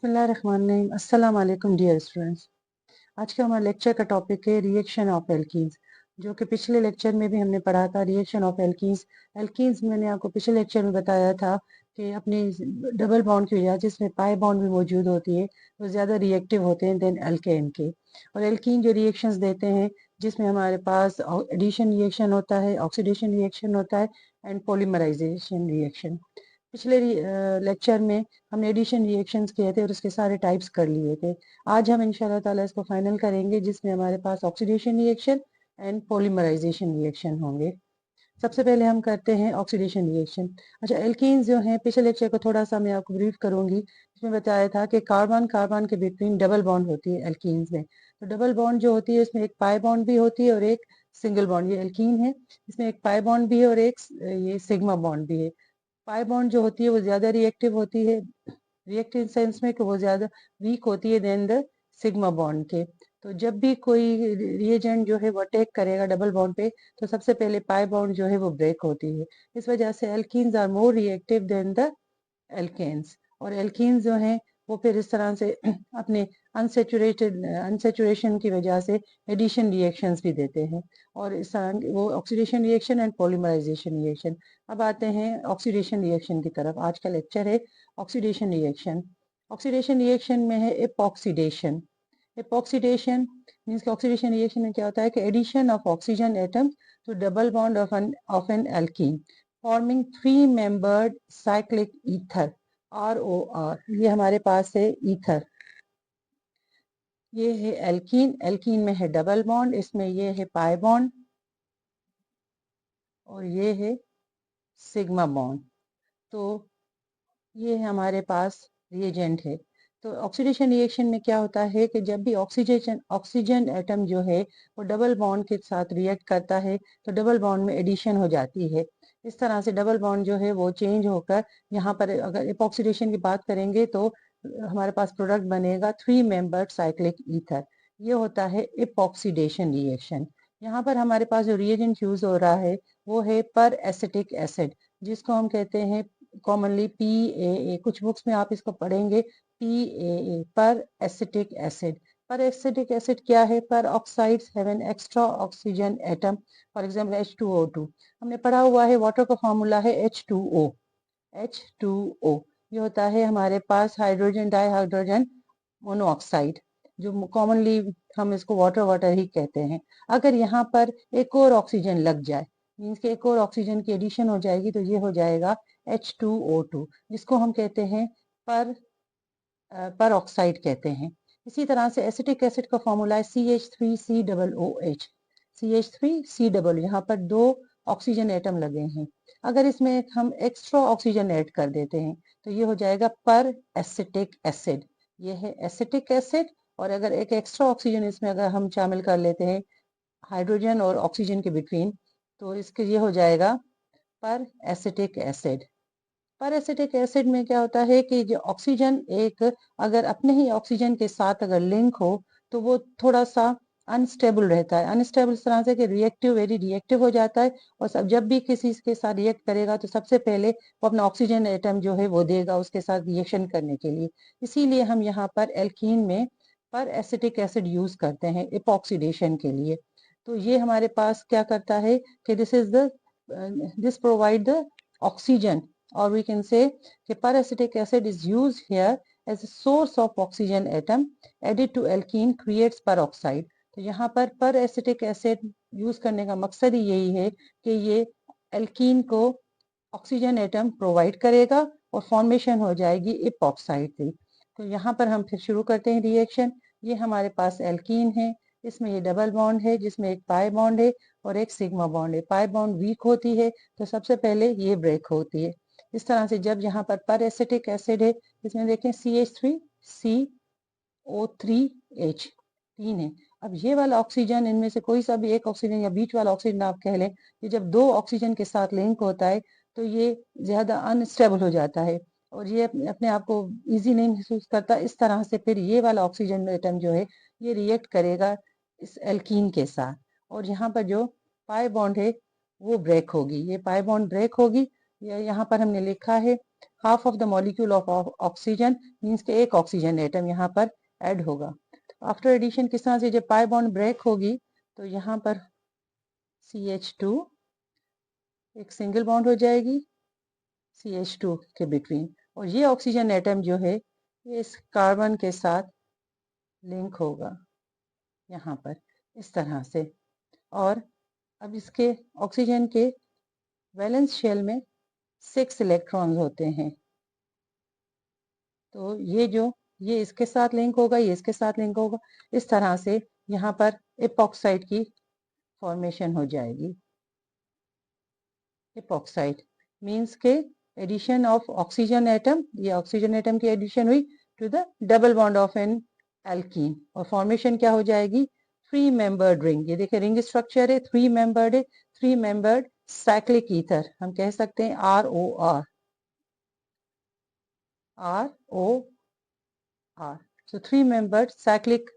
बिस्मिल्लाहिर्रहमानिर्रहीम। अस्सलाम वालेकुम डियर स्टूडेंट्स। आज का हमारा लेक्चर का टॉपिक है रिएक्शन ऑफ एल्कीन्स, जो कि पिछले लेक्चर में भी हमने पढ़ा था। रिएक्शन ऑफ एल्कीन्स मैंने आपको पिछले लेक्चर में बताया था कि अपनी डबल बॉन्ड की वजह जिसमें पाई बॉन्ड भी मौजूद होती है वो ज़्यादा रिएक्टिव होते हैं देन एल्केन के। और एल्कीन जो रिएक्शंस देते हैं जिसमें हमारे पास एडिशन रिएक्शन होता है, ऑक्सीडेशन रिएक्शन होता है एंड पॉलीमराइजेशन रिएक्शन। पिछले लेक्चर में हमने एडिशन रिएक्शंस किए थे और उसके सारे टाइप्स कर लिए थे। आज हम इंशाल्लाह ताला इसको फाइनल करेंगे जिसमें हमारे पास oxidation reaction and polymerisation reaction होंगे। सबसे पहले हम करते हैं ऑक्सीडेशन रिएक्शन। अच्छा, एल्कीन्स जो हैं, पिछले लेक्चर को थोड़ा सा मैं आपको ब्रीफ करूंगी। इसमें बताया था कि कार्बन कार्बन के बिटवीन डबल बॉन्ड होती है एल्कीन्स में। तो डबल बॉन्ड जो होती है उसमें एक पाई बॉन्ड भी होती है और एक सिंगल बॉन्ड। ये एल्कीन है, इसमें एक पाई बॉन्ड भी है और एक ये सिग्मा बॉन्ड भी है। पाई बॉन्ड जो होती है वो ज्यादा रिएक्टिव होती है, रिएक्टिव सेंस में कि वो ज्यादा वीक होती है देन द सिग्मा बॉन्ड के। तो जब भी कोई रिएजेंट जो है वो अटैक करेगा डबल बॉन्ड पे तो सबसे पहले पाई बॉन्ड जो है वो ब्रेक होती है। इस वजह से alkenes are more reactive than the alkanes. और एल्कीन्स जो हैं वो फिर इस तरह से अपने अनसेचुरेशन की वजह से एडिशन रिएक्शंस भी देते हैं। और इस तरह वो oxidation reaction and polymerisation reaction. अब आते हैं ऑक्सीडेशन रिएक्शन की तरफ। आज का लेक्चर है ऑक्सीडेशन रिएक्शन। ऑक्सीडेशन रिएक्शन में है एपॉक्सीडेशन। एपॉक्सीडेशन मीन्स कि ऑक्सीडेशन रिएक्शन में क्या होता है कि addition of oxygen atom to double bond of an alkene forming 3 membered cyclic ether ROR। ये हमारे पास है ईथर, ये है एल्कीन। एल्कीन में है डबल बॉन्ड, इसमें ये है पाई बॉन्ड और ये है सिग्मा बॉन्ड। तो ये हमारे पास रिएजेंट है। तो ऑक्सीडेशन रिएक्शन में क्या होता है कि जब भी ऑक्सीजन एटम जो है वो डबल बॉन्ड के साथ रिएक्ट करता है तो डबल बॉन्ड में एडिशन हो जाती है। इस तरह से डबल बॉन्ड जो है वो चेंज होकर यहाँ पर अगर इपॉक्सीडेशन की बात करेंगे तो हमारे पास प्रोडक्ट बनेगा 3 मेंबर्ड साइक्लिक ईथर। ये होता है इपॉक्सीडेशन रिएक्शन। यहाँ पर हमारे पास जो रिएजेंट यूज हो रहा है वो है पर एसिटिक एसिड, जिसको हम कहते हैं कॉमनली PAA। कुछ बुक्स में आप इसको पढ़ेंगे PAA, पर एसिटिक एसिड। पर एसिटिक एसिड क्या है? पर oxides have an extra oxygen atom, for example H2O2। हमने पढ़ा हुआ है वाटर का फॉर्मूला है H2O। H2O ये होता है हमारे पास हाइड्रोजन डाइहाइड्रोजन मोनोऑक्साइड, जो कॉमनली हम इसको वाटर वाटर ही कहते हैं। अगर यहाँ पर एक और ऑक्सीजन लग जाए, मीन्स कि एक और ऑक्सीजन की एडिशन हो जाएगी, तो ये हो जाएगा H2O2, जिसको हम कहते हैं पर ऑक्साइड कहते हैं। इसी तरह से एसिटिक एसिड का फॉर्मूला है CH3COOH। CH3C, यहाँ पर 2 ऑक्सीजन एटम लगे हैं। अगर इसमें हम एक्स्ट्रा ऑक्सीजन ऐड कर देते हैं तो ये हो जाएगा पर एसिटिक एसिड। ये है एसिटिक एसिड। और अगर एक एक्स्ट्रा ऑक्सीजन इसमें अगर हम शामिल कर लेते हैं हाइड्रोजन और ऑक्सीजन के बिटवीन, तो इसके ये हो जाएगा पर एसिटिक एसिड। पर एसिटिक एसिड में क्या होता है कि जो ऑक्सीजन एक अगर अपने ही ऑक्सीजन के साथ अगर लिंक हो तो वो थोड़ा सा अनस्टेबल रहता है। अनस्टेबल इस तरह से कि रिएक्टिव, वेरी रिएक्टिव हो जाता है। और सब जब भी किसी के साथ रिएक्ट करेगा तो सबसे पहले वो अपना ऑक्सीजन एटम जो है वो देगा उसके साथ रिएक्शन करने के लिए। इसीलिए हम यहाँ पर एल्कीन में पर एसिटिक एसिड यूज करते हैं इपॉक्सीडेशन के लिए। तो ये हमारे पास क्या करता है कि this provide the oxygen, or we can say the peracetic acid is used here as a source of oxygen atom added to alkene creates peroxide। तो यहाँ पर एसिटिक एसिड यूज करने का मकसद ही यही है कि ये एल्कीन को ऑक्सीजन एटम प्रोवाइड करेगा और फॉर्मेशन हो जाएगी इपॉक्साइड से। तो यहाँ पर हम फिर शुरू करते हैं रिएक्शन। ये हमारे पास एल्कीन है, इसमें ये डबल बॉन्ड है जिसमें एक पाई बॉन्ड है और एक सिग्मा बॉन्ड है। पाई बॉन्ड वीक होती है तो सबसे पहले ये ब्रेक होती है। इस तरह से जब यहाँ पर एसिटिक एसिड है, इसमें देखें CH3CO3H 3 है। अब ये वाला ऑक्सीजन, इनमें से कोई सा भी एक ऑक्सीजन या बीच वाला ऑक्सीजन आप कह लें, ये जब 2 ऑक्सीजन के साथ लिंक होता है तो ये ज्यादा अनस्टेबल हो जाता है और ये अपने आप को इजी नहीं महसूस करता। इस तरह से फिर ये वाला ऑक्सीजन एटम जो है ये रिएक्ट करेगा इस एल्कीन के साथ और यहाँ पर जो पाई बॉन्ड है वो ब्रेक होगी। ये पाई बॉन्ड ब्रेक होगी। यहाँ पर हमने लिखा है half of the molecule of oxygen means के एक ऑक्सीजन एटम यहाँ पर ऐड होगा। आफ्टर एडिशन किस तरह से, जब पाई बॉन्ड ब्रेक होगी तो यहाँ पर CH2 एक सिंगल बॉन्ड हो जाएगी CH2 के बिटवीन, और ये ऑक्सीजन एटम जो है ये इस कार्बन के साथ लिंक होगा यहाँ पर इस तरह से। और अब इसके ऑक्सीजन के वैलेंस शेल में 6 इलेक्ट्रॉन्स होते हैं, तो ये इसके साथ लिंक होगा, ये इसके साथ लिंक होगा, इस तरह से यहाँ पर एपॉक्साइड की फॉर्मेशन हो जाएगी। एपॉक्साइड मीन्स के एडिशन ऑफ ऑक्सीजन एटम, ये ऑक्सीजन एटम की एडिशन हुई to the double bond of an alkene, और फॉर्मेशन क्या हो जाएगी, 3 मेंबर्ड रिंग। ये देखिए रिंग स्ट्रक्चर है, 3 मेंबर्ड है, 3 मेंबर्ड साइक्लिक ईथर, हम कह सकते हैं ROR, ROR। सो 3 मेंबर्ड साइक्लिक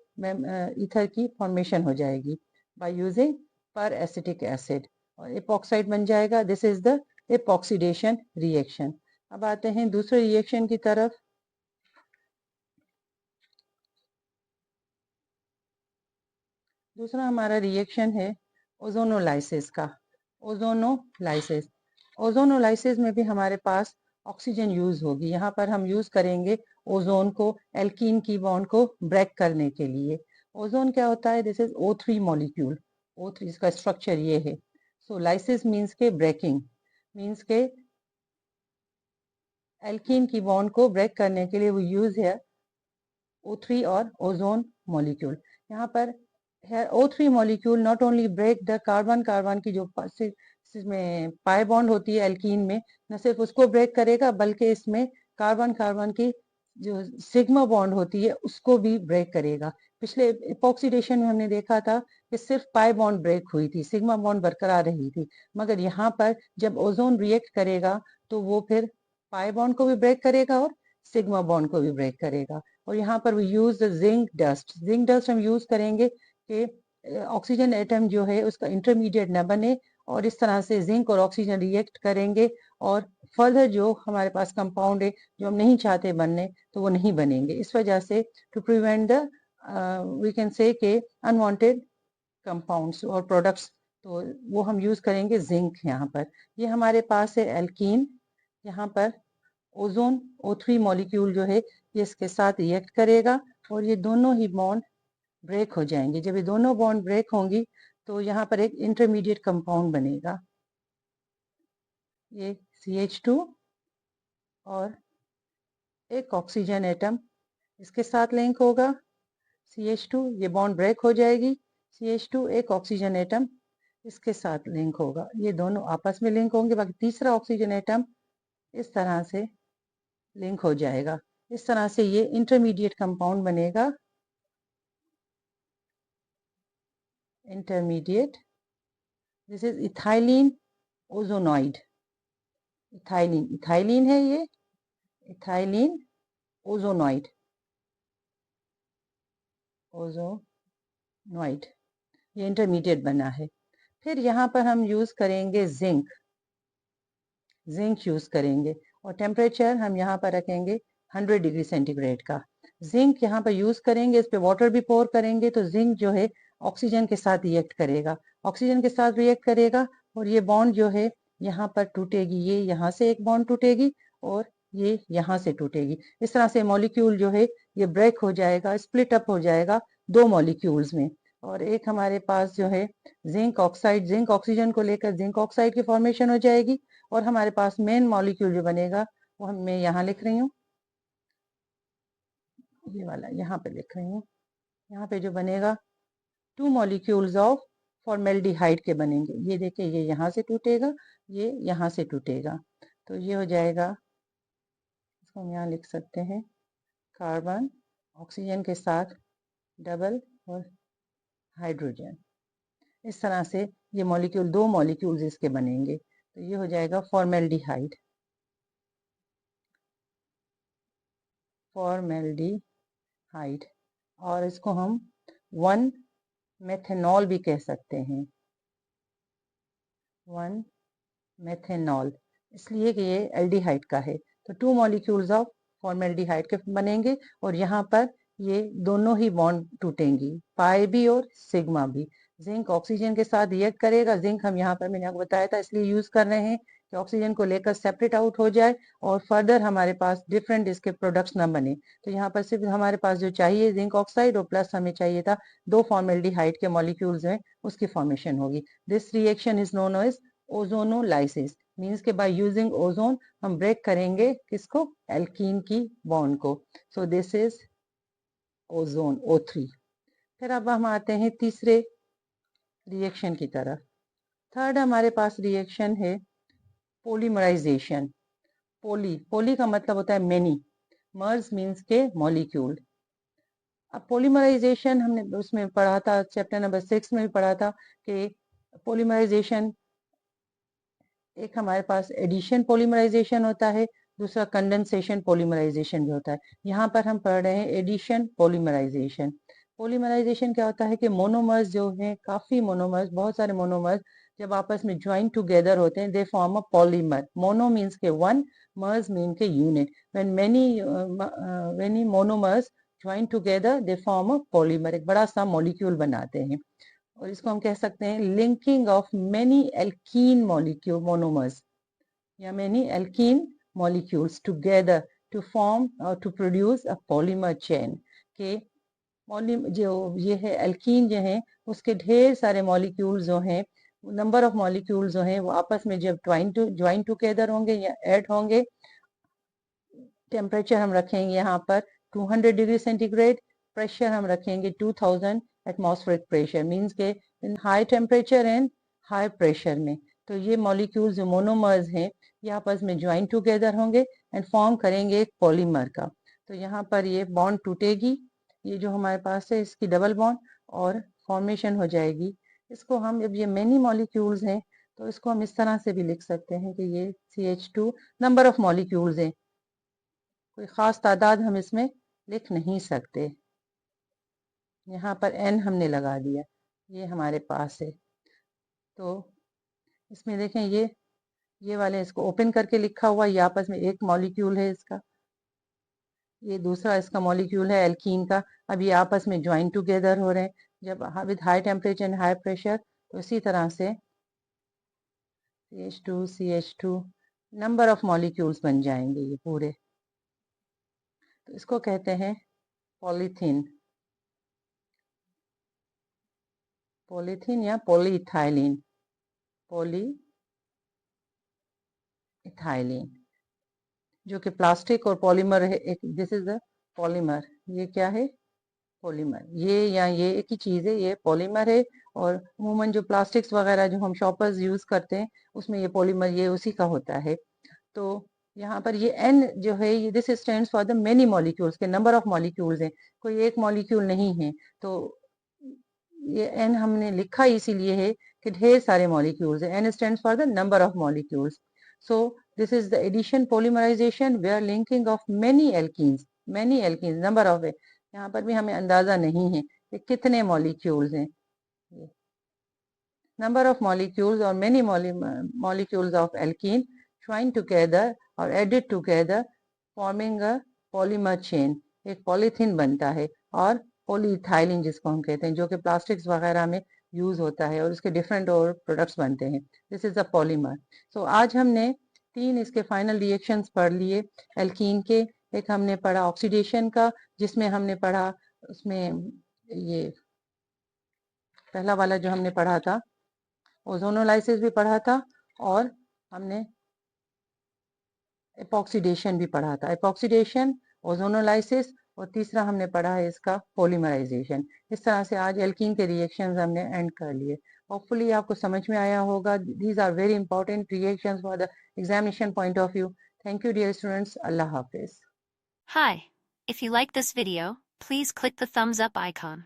ईथर की फॉर्मेशन हो जाएगी बाय यूजिंग पर एसिटिक एसिड, और एपॉक्साइड बन जाएगा। This is the एपॉक्सीडेशन reaction. अब आते हैं दूसरे रिएक्शन की तरफ। दूसरा हमारा रिएक्शन है ओजोनोलाइसिस का। ओजोनोलाइसिस, ओजोनोलाइसिस में भी हमारे पास ऑक्सीजन यूज होगी। यहाँ पर हम यूज करेंगे ओजोन को एल्कीन की बॉन्ड को ब्रेक करने के लिए। ओजोन क्या होता है, this is O3 molecule, O3 इसका स्ट्रक्चर ये है। सो लाइसिस मीन्स के ब्रेकिंग, मीन्स के एल्कीन की बॉन्ड को ब्रेक करने के लिए वो यूज है O3 और ओजोन मॉलिक्यूल। यहाँ पर है O3 molecule not only break the carbon carbon की जो इसमें पाई बॉन्ड होती है एल्कीन में, न सिर्फ उसको ब्रेक करेगा बल्कि इसमें कार्बन कार्बन की जो सिग्मा बॉन्ड होती है उसको भी ब्रेक करेगा। पिछले इपॉक्सीडेशन में हमने देखा था कि सिर्फ पाई बॉन्ड ब्रेक हुई थी, सिग्मा बॉन्ड बरकरार रही थी, मगर यहाँ पर जब ओजोन रिएक्ट करेगा तो वो फिर पाई बॉन्ड को भी ब्रेक करेगा और सिग्मा बॉन्ड को भी ब्रेक करेगा। और यहाँ पर we use the zinc dust. Zinc dust हम यूज करेंगे कि ऑक्सीजन एटम जो है उसका इंटरमीडिएट न बने, और इस तरह से जिंक और ऑक्सीजन रिएक्ट करेंगे, और फर्दर जो हमारे पास कंपाउंड है जो हम नहीं चाहते बनने तो वो नहीं बनेंगे। इस वजह से to prevent the we can say के अनवांटेड कंपाउंड्स और प्रोडक्ट्स, तो वो हम यूज करेंगे जिंक। यहाँ पर ये हमारे पास है एल्कीन, यहाँ पर ओजोन O3 मॉलिक्यूल जो है ये इसके साथ रिएक्ट करेगा और ये दोनों ही बॉन्ड ब्रेक हो जाएंगे। जब ये दोनों बॉन्ड ब्रेक होंगी तो यहाँ पर एक इंटरमीडिएट कंपाउंड बनेगा, ये CH2 और एक ऑक्सीजन एटम इसके साथ लिंक होगा CH2, ये बॉन्ड ब्रेक हो जाएगी, CH2 एक ऑक्सीजन एटम इसके साथ लिंक होगा, ये दोनों आपस में लिंक होंगे, बाकी तीसरा ऑक्सीजन एटम इस तरह से लिंक हो जाएगा। इस तरह से ये इंटरमीडिएट कंपाउंड बनेगा, intermediate. This is ethylene ozonide. Ethylene, ethylene है ये, इथाइलिन ओजोनॉइड, ओजोनॉइड, ये इंटरमीडिएट बना है। फिर यहाँ पर हम यूज करेंगे जिंक, जिंक यूज करेंगे, और टेम्परेचर हम यहाँ पर रखेंगे 100 डिग्री सेंटीग्रेड का। जिंक यहाँ पर यूज करेंगे, इस पे वाटर भी पोर करेंगे, तो जिंक जो है ऑक्सीजन के साथ रिएक्ट करेगा, ऑक्सीजन के साथ रिएक्ट करेगा, और ये बॉन्ड जो है यहाँ पर टूटेगी, ये यहाँ से एक बॉन्ड टूटेगी और ये यहाँ से टूटेगी। इस तरह से मॉलिक्यूल जो है ये ब्रेक हो जाएगा, स्प्लिट अप हो जाएगा दो मॉलिक्यूल्स में। और एक हमारे पास जो है जिंक ऑक्साइड, जिंक ऑक्सीजन को लेकर जिंक ऑक्साइड की फॉर्मेशन हो जाएगी, और हमारे पास मेन मॉलिक्यूल जो बनेगा वो मैं यहाँ लिख रही हूँ, ये वाला यहाँ पे लिख रही हूँ। यहाँ पे जो बनेगा 2 मॉलिक्यूल्स ऑफ फॉर्मेल्डिहाइड के बनेंगे। ये देखिए ये यहाँ से टूटेगा, ये यहाँ से टूटेगा, तो ये हो जाएगा, इसको हम यहाँ लिख सकते हैं कार्बन ऑक्सीजन के साथ डबल और हाइड्रोजन। इस तरह से ये मॉलिक्यूल, दो मॉलिक्यूल्स इसके बनेंगे, तो ये हो जाएगा फॉर्मेल्डिहाइड, फॉर्मेल्डिहाइड। और इसको हम 1 मेथेनॉल भी कह सकते हैं, 1 मेथेनॉल, इसलिए कि ये एल्डिहाइड का है, तो 2 मॉलिक्यूल्स ऑफ फॉर्मेल्डिहाइड के बनेंगे और यहाँ पर ये दोनों ही बॉन्ड टूटेंगी, पाई भी और सिग्मा भी। जिंक ऑक्सीजन के साथ रिएक्ट करेगा। जिंक हम यहाँ पर मैंने आपको बताया था इसलिए यूज कर रहे हैं कि ऑक्सीजन को लेकर सेपरेट आउट हो जाए और फर्दर हमारे पास डिफरेंट इसके प्रोडक्ट्स ना बने। तो यहाँ पर सिर्फ हमारे पास जो चाहिए जिंक ऑक्साइड और प्लस हमें चाहिए था 2 फॉर्मेल्डिहाइड के मॉलिक्यूल्स हैं उसकी फॉर्मेशन होगी। This reaction is known as ozonolysis, means के बाय यूजिंग ओजोन हम ब्रेक करेंगे किसको, एल्कीन की बॉन्ड को। So this is ozone O3। फिर अब हम आते हैं तीसरे रिएक्शन की तरफ। थर्ड हमारे पास रिएक्शन है पोलीमराइजेशन। पोली का मतलब होता है मेनी, मर्ज मीन्स के मॉलिक्यूल। अब पोलीमराइजेशन हमने उसमें पढ़ा था, चैप्टर नंबर 6 में भी पढ़ा था कि पोलीमराइजेशन एक हमारे पास एडिशन पोलीमराइजेशन होता है, दूसरा कंडेंसेशन पोलीमराइजेशन भी होता है। यहाँ पर हम पढ़ रहे हैं एडिशन पोलीमराइजेशन। पोलीमराइजेशन क्या होता है कि मोनोमर्स जो हैं, काफी मोनोमर्स, बहुत सारे मोनोमर्स जब आपस में ज्वाइन टुगेदर होते हैं, they form a polymer. Mono means के वन, मर्स मीन के unit. When many monomers join together they form a polymer, एक बड़ा सा मॉलिक्यूल बनाते हैं। और इसको हम कह सकते हैं linking of many alkene molecule monomers या many alkene molecules together to form और to produce a polymer chain के जो ये है एल्कीन जो है उसके ढेर सारे मॉलिक्यूल्स जो हैं, नंबर ऑफ मॉलिक्यूल्स जो हैं वो आपस में जब ज्वाइन टुगेदर होंगे या ऐड होंगे, टेम्परेचर हम रखेंगे यहाँ पर 200 डिग्री सेंटीग्रेड, प्रेशर हम रखेंगे 2000 एटमॉस्फेरिक प्रेशर, मींस के इन high temperature and high pressure में। तो ये मॉलिक्यूल्स जो मोनोमर्स हैं ये आपस में ज्वाइन टुगेदर होंगे एंड फॉर्म करेंगे एक पॉलीमर का। तो यहाँ पर ये बॉन्ड टूटेगी, ये जो हमारे पास है इसकी डबल बॉन्ड, और फॉर्मेशन हो जाएगी। इसको हम, जब ये मेनी मॉलिक्यूल्स हैं तो इसको हम इस तरह से भी लिख सकते हैं कि ये CH2 नंबर ऑफ मॉलिक्यूल्स हैं, कोई खास तादाद हम इसमें लिख नहीं सकते। यहाँ पर n हमने लगा दिया, ये हमारे पास है। तो इसमें देखें ये वाले इसको ओपन करके लिखा हुआ, ये आपस में एक मॉलिक्यूल है इसका, ये दूसरा इसका मॉलिक्यूल है एल्कीन का। अब ये आपस में ज्वाइन टुगेदर हो रहे हैं जब with high temperature and high pressure. तो इसी तरह से CH2 नंबर ऑफ मॉलिक्यूल्स बन जाएंगे ये पूरे। तो इसको कहते हैं पॉलीथीन, पॉलीथीन या पॉलीइथाइलिन, पॉलीइथाइलिन जो कि प्लास्टिक और पॉलीमर है एक। दिस इज द पॉलीमर, ये क्या है, पॉलीमर। ये एक ही चीज है, ये पॉलीमर है। और अमूमन जो प्लास्टिक्स वगैरह जो हम शॉपर्स यूज करते हैं उसमें ये पॉलीमर ये उसी का होता है। तो यहाँ पर ये N जो है ये this stands for the many molecules, के नंबर ऑफ मॉलिक्यूल्स हैं, कोई एक मॉलिक्यूल नहीं है। तो ये N हमने लिखा इसीलिए है कि ढेर सारे मॉलिक्यूल्स हैं। N stands for the number of molecules. So this is the addition polymerisation where linking of many alkenes number of है। यहाँ पर भी हमें अंदाजा नहीं है कि कितने मॉलिक्यूल्स हैं, नंबर ऑफ मॉलिक्यूल्स और many molecules of alkene join together और added together forming a polymer chain, एक पॉलीथीन बनता है। और पॉलीइथाइलिन जिसको हम कहते हैं, जो कि प्लास्टिक्स वगैरह में यूज होता है और उसके डिफरेंट और प्रोडक्ट्स बनते हैं। This is a polymer. So आज हमने 3 इसके फाइनल रिएक्शंस पढ़ लिए एल्कीन के। एक हमने पढ़ा ऑक्सीडेशन का, जिसमें हमने पढ़ा उसमें ये पहला वाला जो हमने पढ़ा था ओजोनोलाइसिस भी पढ़ा था, और हमने एपॉक्सीडेशन भी पढ़ा था, एपॉक्सीडेशन, ओजोनोलाइसिस, और तीसरा हमने पढ़ा है इसका पॉलीमराइजेशन। इस तरह से आज एल्कीन के रिएक्शंस हमने एंड कर लिए। होपफुली आपको समझ में आया होगा। These are very important reactions for the examination point of view. Thank you dear students, अल्लाह हाफिज। Hi, if you like this video, please click the thumbs up icon.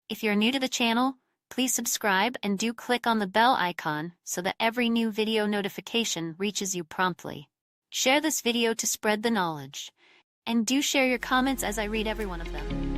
If you're new to the channel, please subscribe and do click on the bell icon so that every new video notification reaches you promptly. Share this video to spread the knowledge. And do share your comments as I read every one of them.